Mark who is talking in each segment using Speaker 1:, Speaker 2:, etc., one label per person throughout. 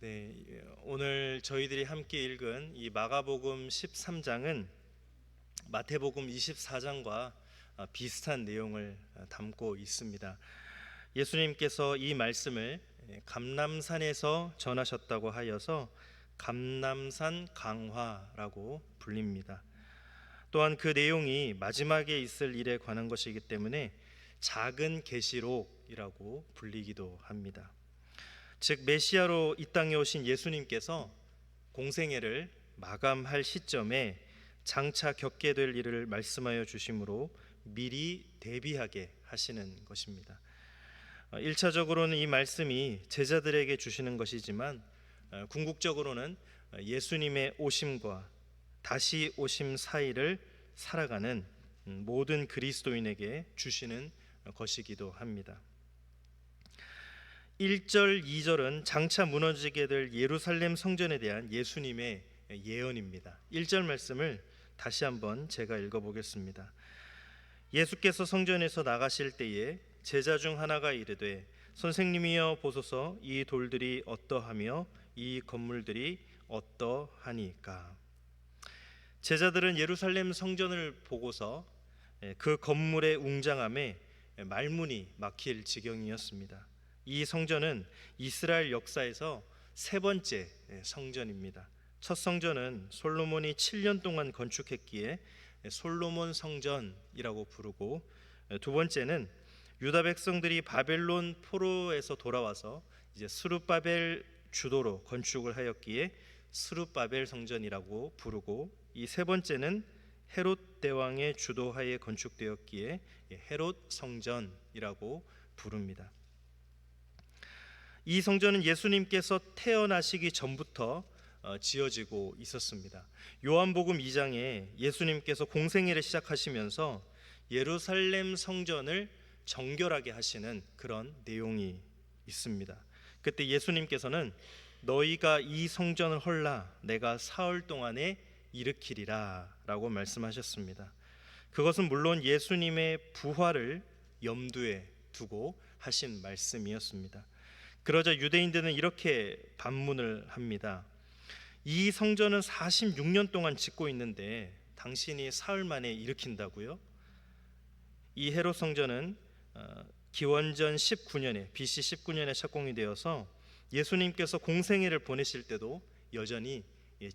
Speaker 1: 네, 오늘 저희들이 함께 읽은 이 마가복음 13장은 마태복음 24장과 비슷한 내용을 담고 있습니다. 예수님께서 이 말씀을 감람산에서 전하셨다고 하여서 감람산 강화라고 불립니다. 또한 그 내용이 마지막에 있을 일에 관한 것이기 때문에 작은 계시록이라고 불리기도 합니다. 즉 메시아로 이 땅에 오신 예수님께서 공생애를 마감할 시점에 장차 겪게 될 일을 말씀하여 주심으로 미리 대비하게 하시는 것입니다. 1차적으로는 이 말씀이 제자들에게 주시는 것이지만 궁극적으로는 예수님의 오심과 다시 오심 사이를 살아가는 모든 그리스도인에게 주시는 것이기도 합니다. 1절, 2절은 장차 무너지게 될 예루살렘 성전에 대한 예수님의 예언입니다. 1절 말씀을 다시 한번 제가 읽어보겠습니다. 예수께서 성전에서 나가실 때에 제자 중 하나가 이르되 선생님이여 보소서 이 돌들이 어떠하며 이 건물들이 어떠하니까. 제자들은 예루살렘 성전을 보고서 그 건물의 웅장함에 말문이 막힐 지경이었습니다. 이 성전은 이스라엘 역사에서 세 번째 성전입니다. 첫 성전은 솔로몬이 7년 동안 건축했기에 솔로몬 성전이라고 부르고, 두 번째는 유다 백성들이 바벨론 포로에서 돌아와서 이제 스룹바벨 주도로 건축을 하였기에 스룹바벨 성전이라고 부르고, 이 세 번째는 헤롯 대왕의 주도하에 건축되었기에 헤롯 성전이라고 부릅니다. 이 성전은 예수님께서 태어나시기 전부터 지어지고 있었습니다. 요한복음 2장에 예수님께서 공생애를 시작하시면서 예루살렘 성전을 정결하게 하시는 그런 내용이 있습니다. 그때 예수님께서는 너희가 이 성전을 헐라 내가 사흘 동안에 일으키리라 라고 말씀하셨습니다. 그것은 물론 예수님의 부활을 염두에 두고 하신 말씀이었습니다. 그러자 유대인들은 이렇게 반문을 합니다. 이 성전은 46년 동안 짓고 있는데 당신이 사흘 만에 일으킨다고요? 이 헤롯 성전은 기원전 19년에 BC 19년에 착공이 되어서 예수님께서 공생애를 보내실 때도 여전히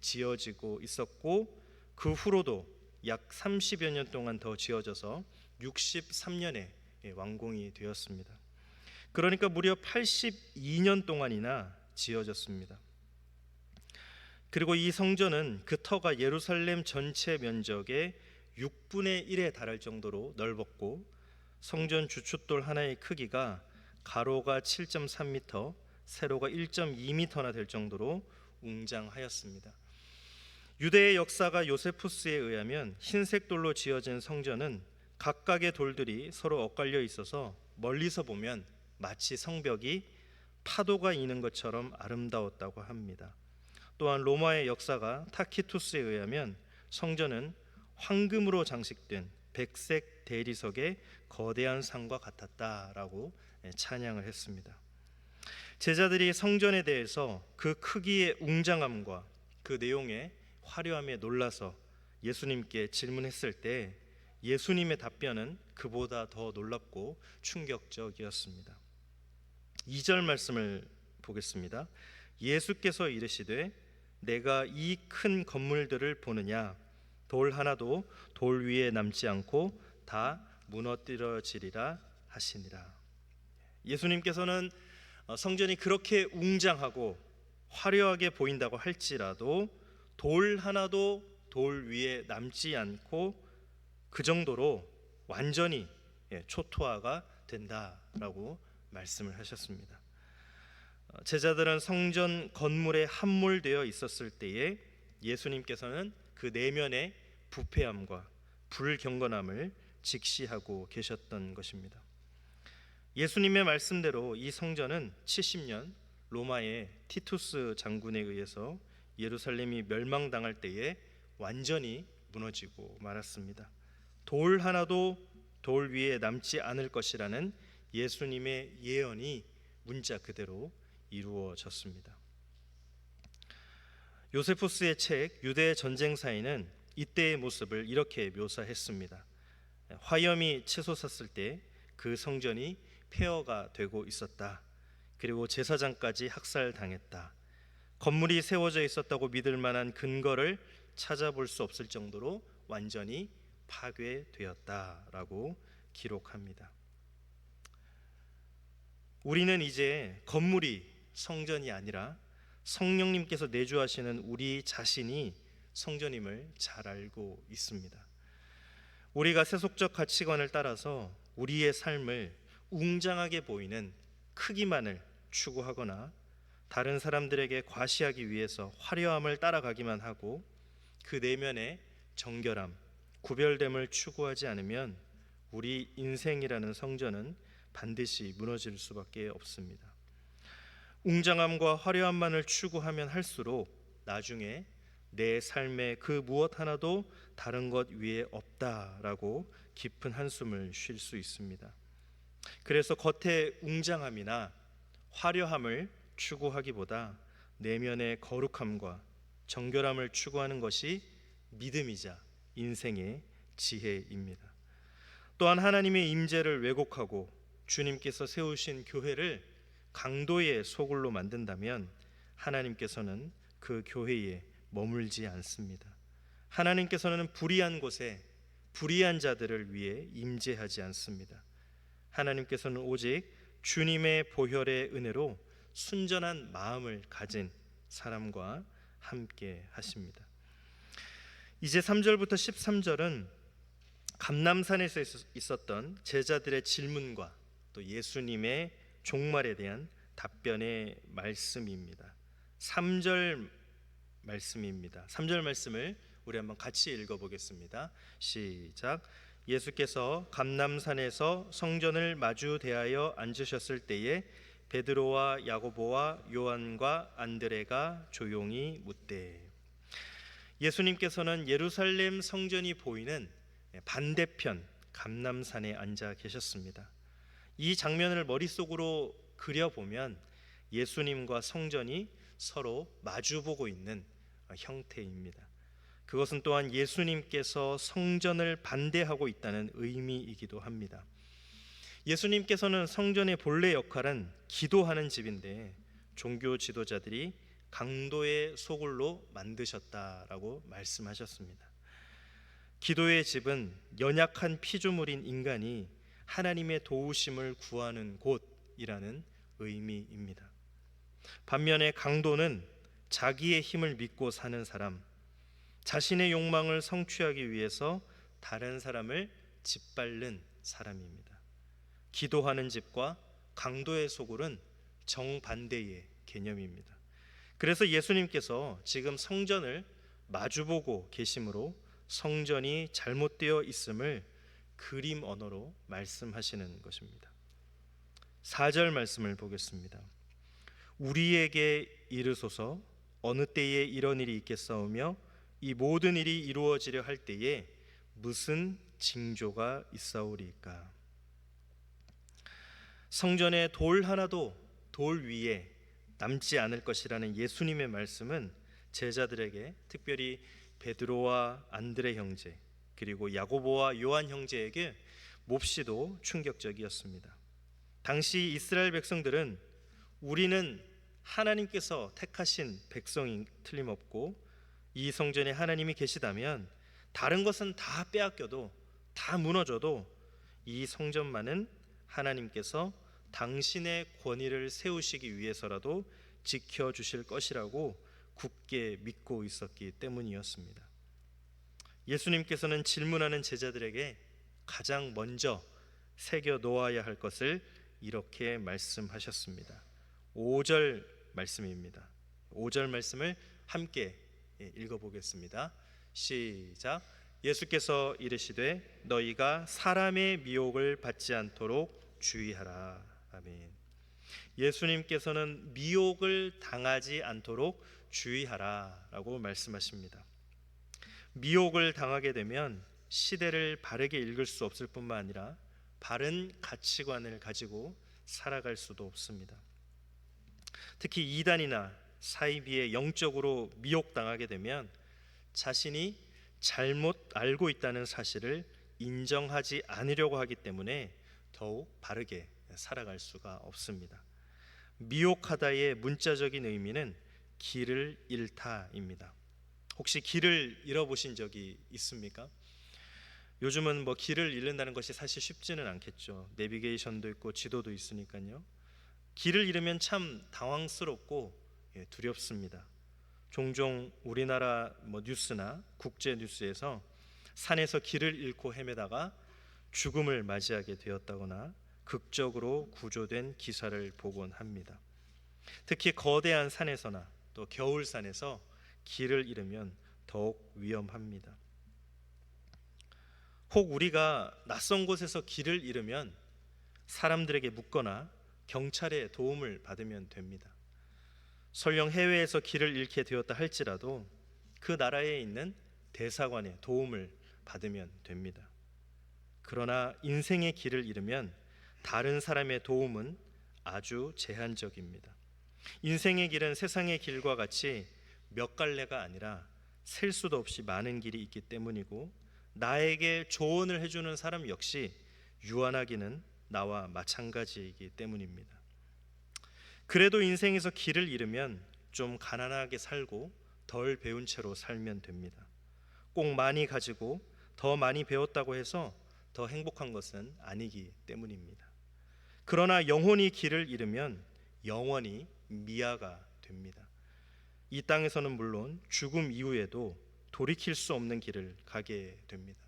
Speaker 1: 지어지고 있었고, 그 후로도 약 30여 년 동안 더 지어져서 63년에 완공이 되었습니다. 그러니까 무려 82년 동안이나 지어졌습니다. 그리고 이 성전은 그 터가 예루살렘 전체 면적의 6분의 1에 달할 정도로 넓었고, 성전 주춧돌 하나의 크기가 가로가 7.3m, 세로가 1.2m나 될 정도로 웅장하였습니다. 유대의 역사가 요세푸스에 의하면 흰색 돌로 지어진 성전은 각각의 돌들이 서로 엇갈려 있어서 멀리서 보면 마치 성벽이 파도가 이는 것처럼 아름다웠다고 합니다. 또한 로마의 역사가 타키투스에 의하면 성전은 황금으로 장식된 백색 대리석의 거대한 상과 같았다라고 찬양을 했습니다. 제자들이 성전에 대해서 그 크기의 웅장함과 그 내용의 화려함에 놀라서 예수님께 질문했을 때 예수님의 답변은 그보다 더 놀랍고 충격적이었습니다. 2절 말씀을 보겠습니다. 예수께서 이르시되 내가 이 큰 건물들을 보느냐 돌 하나도 돌 위에 남지 않고 다 무너뜨려지리라 하시니라. 예수님께서는 성전이 그렇게 웅장하고 화려하게 보인다고 할지라도 돌 하나도 돌 위에 남지 않고 그 정도로 완전히 초토화가 된다라고 말씀을 하셨습니다. 제자들은 성전 건물에 함몰되어 있었을 때에 예수님께서는 그 내면의 부패함과 불경건함을 직시하고 계셨던 것입니다. 예수님의 말씀대로 이 성전은 70년 로마의 티투스 장군에 의해서 예루살렘이 멸망당할 때에 완전히 무너지고 말았습니다. 돌 하나도 돌 위에 남지 않을 것이라는 예수님의 예언이 문자 그대로 이루어졌습니다. 요세푸스의 책 유대 전쟁사에는 이때의 모습을 이렇게 묘사했습니다. 화염이 치솟았을 때 그 성전이 폐허가 되고 있었다. 그리고 제사장까지 학살당했다. 건물이 세워져 있었다고 믿을 만한 근거를 찾아볼 수 없을 정도로 완전히 파괴되었다라고 기록합니다. 우리는 이제 건물이 성전이 아니라 성령님께서 내주하시는 우리 자신이 성전임을 잘 알고 있습니다. 우리가 세속적 가치관을 따라서 우리의 삶을 웅장하게 보이는 크기만을 추구하거나 다른 사람들에게 과시하기 위해서 화려함을 따라가기만 하고 그 내면의 정결함, 구별됨을 추구하지 않으면 우리 인생이라는 성전은 반드시 무너질 수밖에 없습니다. 웅장함과 화려함만을 추구하면 할수록 나중에 내 삶의 그 무엇 하나도 다른 것 위에 없다라고 깊은 한숨을 쉴 수 있습니다. 그래서 겉의 웅장함이나 화려함을 추구하기보다 내면의 거룩함과 정결함을 추구하는 것이 믿음이자 인생의 지혜입니다. 또한 하나님의 임재를 왜곡하고 주님께서 세우신 교회를 강도의 소굴로 만든다면 하나님께서는 그 교회에 머물지 않습니다. 하나님께서는 불의한 곳에 불의한 자들을 위해 임재하지 않습니다. 하나님께서는 오직 주님의 보혈의 은혜로 순전한 마음을 가진 사람과 함께 하십니다. 이제 3절부터 13절은 감람산에서 있었던 제자들의 질문과 또 예수님의 종말에 대한 답변의 말씀입니다. 3절 말씀입니다. 3절 말씀을 우리 한번 같이 읽어보겠습니다. 시작. 예수께서 감람산에서 성전을 마주 대하여 앉으셨을 때에 베드로와 야고보와 요한과 안드레가 조용히 묻되. 예수님께서는 예루살렘 성전이 보이는 반대편 감람산에 앉아 계셨습니다. 이 장면을 머릿속으로 그려보면 예수님과 성전이 서로 마주보고 있는 형태입니다. 그것은 또한 예수님께서 성전을 반대하고 있다는 의미이기도 합니다. 예수님께서는 성전의 본래 역할은 기도하는 집인데 종교 지도자들이 강도의 소굴로 만드셨다라고 말씀하셨습니다. 기도의 집은 연약한 피조물인 인간이 하나님의 도우심을 구하는 곳이라는 의미입니다. 반면에 강도는 자기의 힘을 믿고 사는 사람, 자신의 욕망을 성취하기 위해서 다른 사람을 짓밟는 사람입니다. 기도하는 집과 강도의 소굴은 정반대의 개념입니다. 그래서 예수님께서 지금 성전을 마주보고 계심으로 성전이 잘못되어 있음을 그림 언어로 말씀하시는 것입니다. 4절 말씀을 보겠습니다. 우리에게 이르소서 어느 때에 이런 일이 있겠사오며 이 모든 일이 이루어지려 할 때에 무슨 징조가 있사오리까. 성전에 돌 하나도 돌 위에 남지 않을 것이라는 예수님의 말씀은 제자들에게, 특별히 베드로와 안드레 형제 그리고 야고보와 요한 형제에게 몹시도 충격적이었습니다. 당시 이스라엘 백성들은 우리는 하나님께서 택하신 백성이 틀림없고 이 성전에 하나님이 계시다면 다른 것은 다 빼앗겨도 다 무너져도 이 성전만은 하나님께서 당신의 권위를 세우시기 위해서라도 지켜주실 것이라고 굳게 믿고 있었기 때문이었습니다. 예수님께서는 질문하는 제자들에게 가장 먼저 새겨 놓아야 할 것을 이렇게 말씀하셨습니다. 5절 말씀입니다. 5절 말씀을 함께 읽어보겠습니다. 시작. 예수께서 이르시되 너희가 사람의 미혹을 받지 않도록 주의하라. 아멘. 예수님께서는 미혹을 당하지 않도록 주의하라 라고 말씀하십니다. 미혹을 당하게 되면 시대를 바르게 읽을 수 없을 뿐만 아니라 바른 가치관을 가지고 살아갈 수도 없습니다. 특히 이단이나 사이비에 영적으로 미혹당하게 되면 자신이 잘못 알고 있다는 사실을 인정하지 않으려고 하기 때문에 더욱 바르게 살아갈 수가 없습니다. 미혹하다의 문자적인 의미는 길을 잃다입니다. 혹시 길을 잃어보신 적이 있습니까? 요즘은 길을 잃는다는 것이 사실 쉽지는 않겠죠. 내비게이션도 있고 지도도 있으니까요. 길을 잃으면 참 당황스럽고 두렵습니다. 종종 우리나라 뉴스나 국제 뉴스에서 산에서 길을 잃고 헤매다가 죽음을 맞이하게 되었다거나 극적으로 구조된 기사를 보곤 합니다. 특히 거대한 산에서나 또 겨울산에서 길을 잃으면 더욱 위험합니다. 혹 우리가 낯선 곳에서 길을 잃으면 사람들에게 묻거나 경찰의 도움을 받으면 됩니다. 설령 해외에서 길을 잃게 되었다 할지라도 그 나라에 있는 대사관의 도움을 받으면 됩니다. 그러나 인생의 길을 잃으면 다른 사람의 도움은 아주 제한적입니다. 인생의 길은 세상의 길과 같이 몇 갈래가 아니라 셀 수도 없이 많은 길이 있기 때문이고, 나에게 조언을 해주는 사람 역시 유한하기는 나와 마찬가지이기 때문입니다. 그래도 인생에서 길을 잃으면 좀 가난하게 살고 덜 배운 채로 살면 됩니다. 꼭 많이 가지고 더 많이 배웠다고 해서 더 행복한 것은 아니기 때문입니다. 그러나 영혼이 길을 잃으면 영원히 미아가 됩니다. 이 땅에서는 물론 죽음 이후에도 돌이킬 수 없는 길을 가게 됩니다.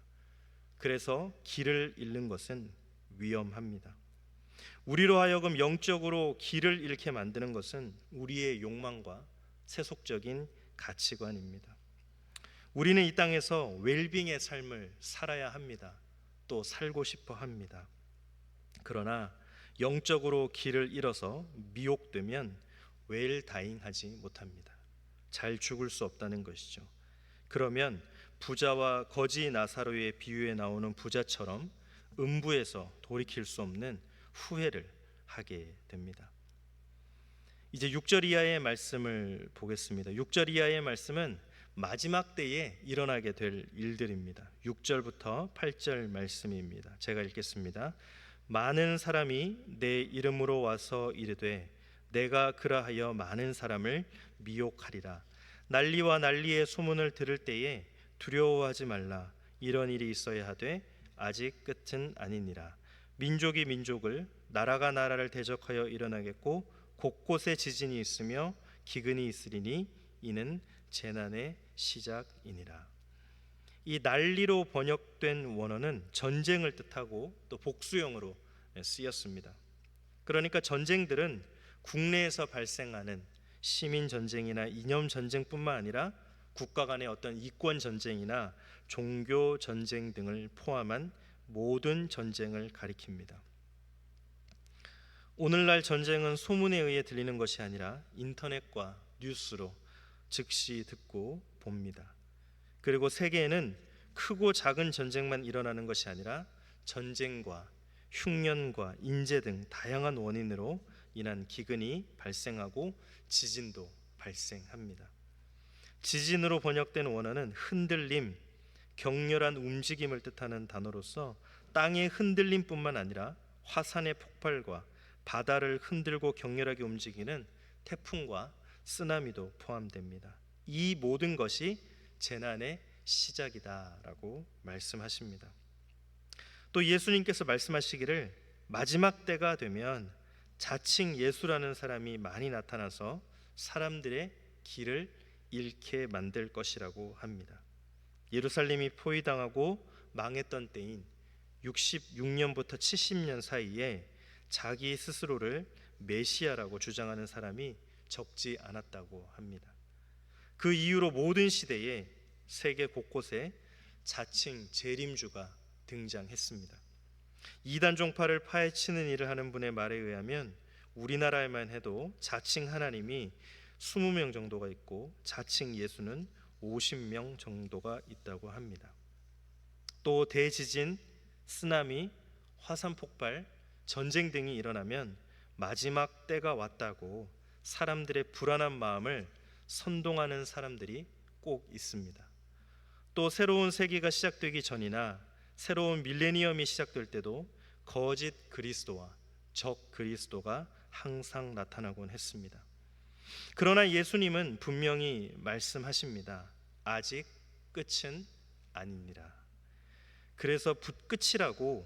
Speaker 1: 그래서 길을 잃는 것은 위험합니다. 우리로 하여금 영적으로 길을 잃게 만드는 것은 우리의 욕망과 세속적인 가치관입니다. 우리는 이 땅에서 웰빙의 삶을 살아야 합니다. 또 살고 싶어 합니다. 그러나 영적으로 길을 잃어서 미혹되면 웰다잉하지 못합니다. 잘 죽을 수 없다는 것이죠. 그러면 부자와 거지 나사로의 비유에 나오는 부자처럼 음부에서 돌이킬 수 없는 후회를 하게 됩니다. 이제 6절 이하의 말씀을 보겠습니다. 6절 이하의 말씀은 마지막 때에 일어나게 될 일들입니다. 6절부터 8절 말씀입니다. 제가 읽겠습니다. 많은 사람이 내 이름으로 와서 이르되 내가 그라하여 많은 사람을 미혹하리라. 난리와 난리의 소문을 들을 때에 두려워하지 말라. 이런 일이 있어야 하되 아직 끝은 아니니라. 민족이 민족을, 나라가 나라를 대적하여 일어나겠고 곳곳에 지진이 있으며 기근이 있으리니 이는 재난의 시작이니라. 이 난리로 번역된 원어는 전쟁을 뜻하고 또 복수형으로 쓰였습니다. 그러니까 전쟁들은 국내에서 발생하는 시민 전쟁이나 이념 전쟁뿐만 아니라 국가 간의 어떤 이권 전쟁이나 종교 전쟁 등을 포함한 모든 전쟁을 가리킵니다. 오늘날 전쟁은 소문에 의해 들리는 것이 아니라 인터넷과 뉴스로 즉시 듣고 봅니다. 그리고 세계에는 크고 작은 전쟁만 일어나는 것이 아니라 전쟁과 흉년과 인재 등 다양한 원인으로 인한 기근이 발생하고 지진도 발생합니다. 지진으로 번역된 원어는 흔들림, 격렬한 움직임을 뜻하는 단어로서 땅의 흔들림뿐만 아니라 화산의 폭발과 바다를 흔들고 격렬하게 움직이는 태풍과 쓰나미도 포함됩니다. 이 모든 것이 재난의 시작이다라고 말씀하십니다. 또 예수님께서 말씀하시기를 마지막 때가 되면 자칭 예수라는 사람이 많이 나타나서 사람들의 길을 잃게 만들 것이라고 합니다. 예루살렘이 포위당하고 망했던 때인 66년부터 70년 사이에 자기 스스로를 메시아라고 주장하는 사람이 적지 않았다고 합니다. 그 이후로 모든 시대에 세계 곳곳에 자칭 재림주가 등장했습니다. 이단 종파를 파헤치는 일을 하는 분의 말에 의하면 우리나라에만 해도 자칭 하나님이 20명 정도가 있고 자칭 예수는 50명 정도가 있다고 합니다. 또 대지진, 쓰나미, 화산 폭발, 전쟁 등이 일어나면 마지막 때가 왔다고 사람들의 불안한 마음을 선동하는 사람들이 꼭 있습니다. 또 새로운 세기가 시작되기 전이나 새로운 밀레니엄이 시작될 때도 거짓 그리스도와 적 그리스도가 항상 나타나곤 했습니다. 그러나 예수님은 분명히 말씀하십니다. 아직 끝은 아니니라. 그래서 끝이라고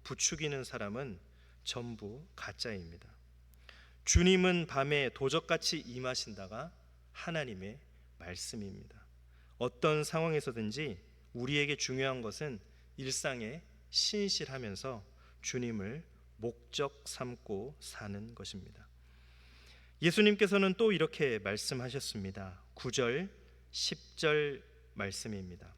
Speaker 1: 부추기는 사람은 전부 가짜입니다. 주님은 밤에 도적같이 임하신다가 하나님의 말씀입니다. 어떤 상황에서든지 우리에게 중요한 것은 일상에 신실하면서 주님을 목적 삼고 사는 것입니다. 예수님께서는 또 이렇게 말씀하셨습니다. 9절 10절 말씀입니다.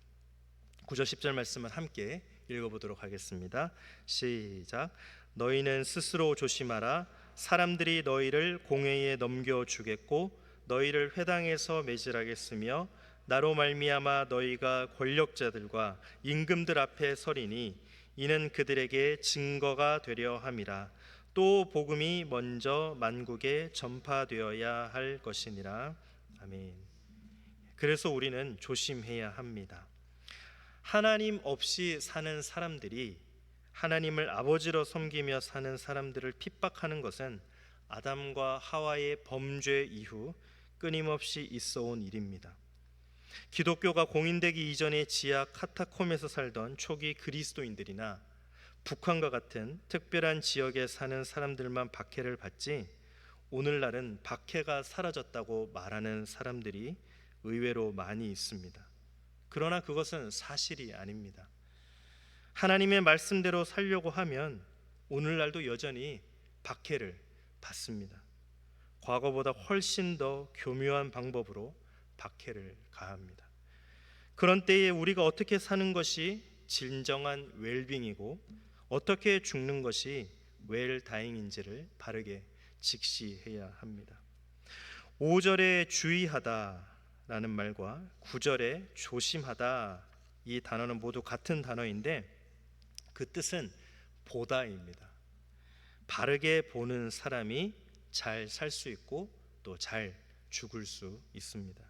Speaker 1: 9절 10절 말씀을 함께 읽어보도록 하겠습니다. 시작. 너희는 스스로 조심하라. 사람들이 너희를 공회에 넘겨주겠고 너희를 회당에서 매질하겠으며 나로 말미암아 너희가 권력자들과 임금들 앞에 서리니 이는 그들에게 증거가 되려 함이라. 또 복음이 먼저 만국에 전파되어야 할 것이니라. 아멘. 그래서 우리는 조심해야 합니다. 하나님 없이 사는 사람들이 하나님을 아버지로 섬기며 사는 사람들을 핍박하는 것은 아담과 하와의 범죄 이후 끊임없이 있어온 일입니다. 기독교가 공인되기 이전에 지하 카타콤에서 살던 초기 그리스도인들이나 북한과 같은 특별한 지역에 사는 사람들만 박해를 받지, 오늘날은 박해가 사라졌다고 말하는 사람들이 의외로 많이 있습니다. 그러나 그것은 사실이 아닙니다. 하나님의 말씀대로 살려고 하면 오늘날도 여전히 박해를 받습니다. 과거보다 훨씬 더 교묘한 방법으로 박해를 가합니다. 그런 때에 우리가 어떻게 사는 것이 진정한 웰빙이고 어떻게 죽는 것이 웰다잉인지를 바르게 직시해야 합니다. 5절에 주의하다라는 말과 9절에 조심하다, 이 단어는 모두 같은 단어인데 그 뜻은 보다입니다. 바르게 보는 사람이 잘 살 수 있고 또 잘 죽을 수 있습니다.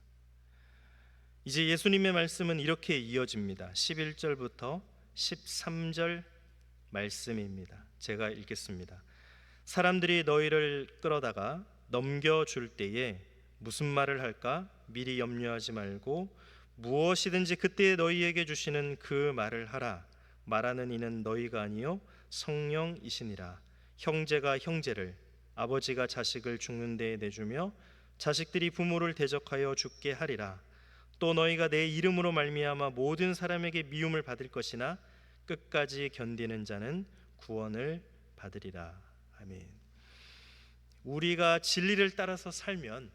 Speaker 1: 이제 예수님의 말씀은 이렇게 이어집니다. 11절부터 13절 말씀입니다. 제가 읽겠습니다. 사람들이 너희를 끌어다가 넘겨줄 때에 무슨 말을 할까 미리 염려하지 말고 무엇이든지 그때 너희에게 주시는 그 말을 하라. 말하는 이는 너희가 아니요 성령이시니라. 형제가 형제를, 아버지가 자식을 죽는 데에 내주며 자식들이 부모를 대적하여 죽게 하리라. 또 너희가 내 이름으로 말미암아 모든 사람에게 미움을 받을 것이나 끝까지 견디는 자는 구원을 받으리라. 아멘. 우리가 진리를 따라서 살면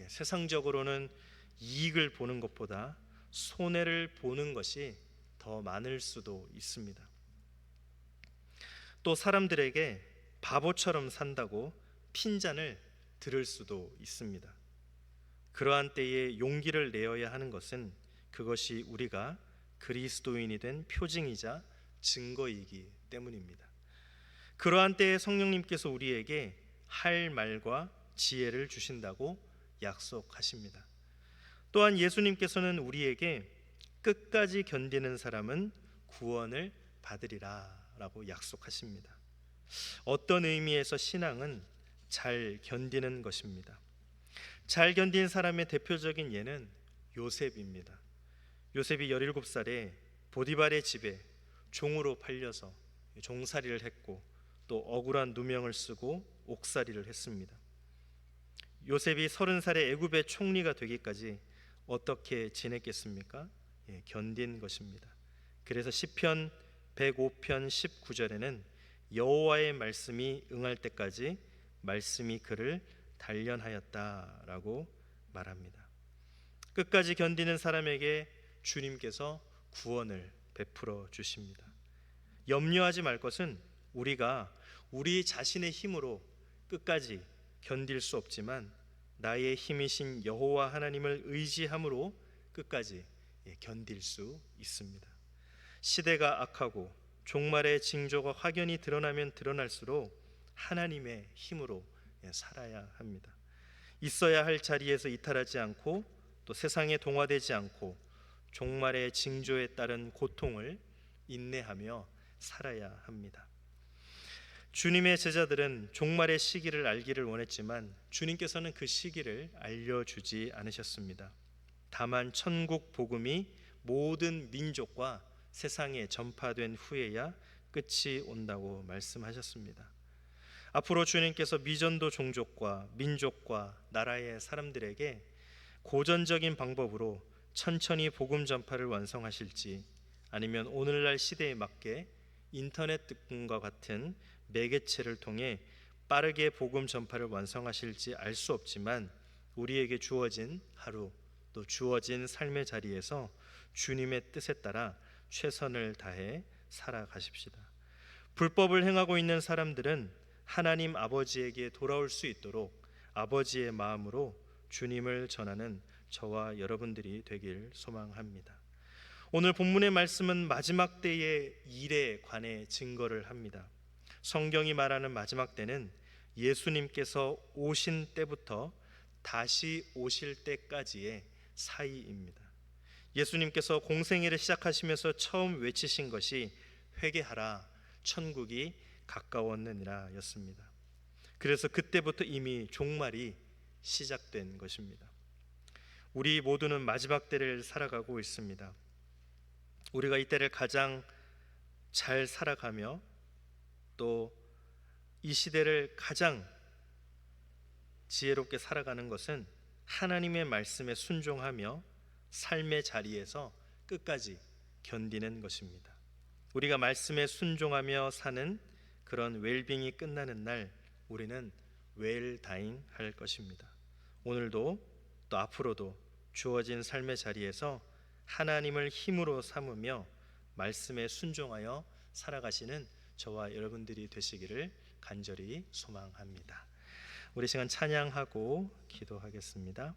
Speaker 1: 세상적으로는 이익을 보는 것보다 손해를 보는 것이 더 많을 수도 있습니다. 또 사람들에게 바보처럼 산다고 핀잔을 들을 수도 있습니다. 그러한 때에 용기를 내어야 하는 것은 그것이 우리가 그리스도인이 된 표징이자 증거이기 때문입니다. 그러한 때에 성령님께서 우리에게 할 말과 지혜를 주신다고 약속하십니다. 또한 예수님께서는 우리에게 끝까지 견디는 사람은 구원을 받으리라 라고 약속하십니다. 어떤 의미에서 신앙은 잘 견디는 것입니다. 잘 견딘 사람의 대표적인 예는 요셉입니다. 요셉이 17살에 보디발의 집에 종으로 팔려서 종살이를 했고 또 억울한 누명을 쓰고 옥살이를 했습니다. 요셉이 30살에 애굽의 총리가 되기까지 어떻게 지냈겠습니까? 견딘 것입니다. 그래서 시편 105편 19절에는 여호와의 말씀이 응할 때까지 말씀이 그를 단련하였다라고 말합니다. 끝까지 견디는 사람에게 주님께서 구원을 베풀어 주십니다. 염려하지 말 것은 우리가 우리 자신의 힘으로 끝까지 견딜 수 없지만 나의 힘이신 여호와 하나님을 의지함으로 끝까지 견딜 수 있습니다. 시대가 악하고 종말의 징조가 확연히 드러나면 드러날수록 하나님의 힘으로 살아야 합니다. 있어야 할 자리에서 이탈하지 않고 또 세상에 동화되지 않고 종말의 징조에 따른 고통을 인내하며 살아야 합니다. 주님의 제자들은 종말의 시기를 알기를 원했지만 주님께서는 그 시기를 알려주지 않으셨습니다. 다만 천국 복음이 모든 민족과 세상에 전파된 후에야 끝이 온다고 말씀하셨습니다. 앞으로 주님께서 미전도 종족과 민족과 나라의 사람들에게 고전적인 방법으로 천천히 복음 전파를 완성하실지, 아니면 오늘날 시대에 맞게 인터넷 등과 같은 매개체를 통해 빠르게 복음 전파를 완성하실지 알 수 없지만, 우리에게 주어진 하루, 또 주어진 삶의 자리에서 주님의 뜻에 따라 최선을 다해 살아가십시다. 불법을 행하고 있는 사람들은 하나님 아버지에게 돌아올 수 있도록 아버지의 마음으로 주님을 전하는 저와 여러분들이 되길 소망합니다. 오늘 본문의 말씀은 마지막 때의 일에 관해 증거를 합니다. 성경이 말하는 마지막 때는 예수님께서 오신 때부터 다시 오실 때까지의 사이입니다. 예수님께서 공생애를 시작하시면서 처음 외치신 것이 회개하라, 천국이 가까웠느니라 였습니다. 그래서 그때부터 이미 종말이 시작된 것입니다. 우리 모두는 마지막 때를 살아가고 있습니다. 우리가 이 때를 가장 잘 살아가며 또 이 시대를 가장 지혜롭게 살아가는 것은 하나님의 말씀에 순종하며 삶의 자리에서 끝까지 견디는 것입니다. 우리가 말씀에 순종하며 사는 그런 웰빙이 끝나는 날, 우리는 웰다잉 할 것입니다. 오늘도 또 앞으로도 주어진 삶의 자리에서 하나님을 힘으로 삼으며 말씀에 순종하여 살아가시는 저와 여러분들이 되시기를 간절히 소망합니다. 우리 시간 찬양하고 기도하겠습니다.